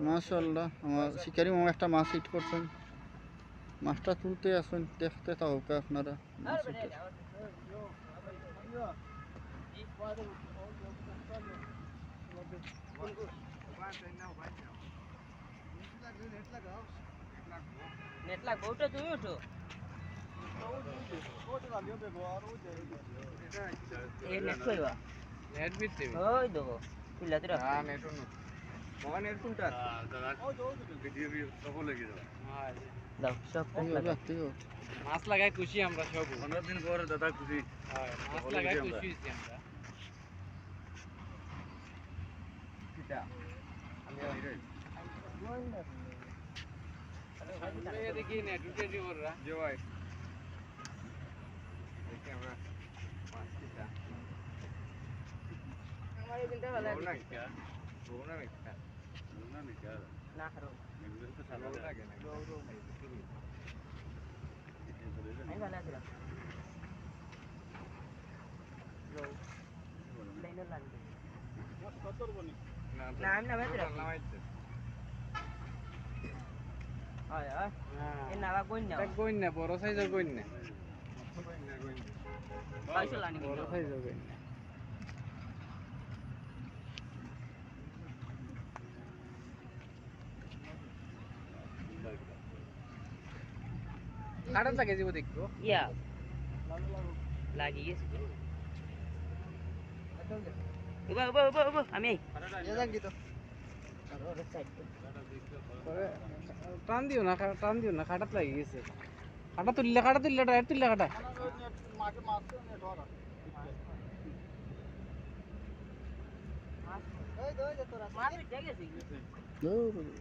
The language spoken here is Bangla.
মাশাআল্লাহ আমার শিকারি মামা একটা মাছ হিট করছেন। মাছটা তুলতে আসুন, দেখতে থাকুক আপনারা মাছ উঠে। নেট লাগবে ওটা তুমি ওঠো এই নেট কইবা নেট বিতে ওই দেখো পিলাতে রাখ হ্যাঁ নেট নো মগা নেট কোনটা দাদা ভিডিও ভি সব লেগে যাবে হ্যাঁ দাও সব এইভাবে আসতে হবে। মাছ লাগাই খুশি আমরা সব 15 দিন পরে দাদা খুশি হ্যাঁ মাছ লাগাই খুশি হইছি আমরা কিটা আমি আইরে সামনে দেখি নেট উঠে দিবরা যে ভাই দেখি আমরা মাছ কিটা আমার এই দিনটা ভালো লাগে बोना मिक्का না খারো मेरे को सालो लगे ना আমি ভালো আছি লাইন লাগবে না আমি না বেঁচে রাখি আয় আয় এ নাগা কইন না গইন্না বড় সাইজের গইন্না পয়সা লানি বড় সাইজের গইন্না কাটা লাগে যাব দেখো ইয়া লাগি গেছে উবা উবা উবা উবা আমি টান দিও না কাটাত লাগি গেছে কাটা তুললে ডাইরেক্ট তুললে কাটা মাছ দেখে গেছি দৌড়।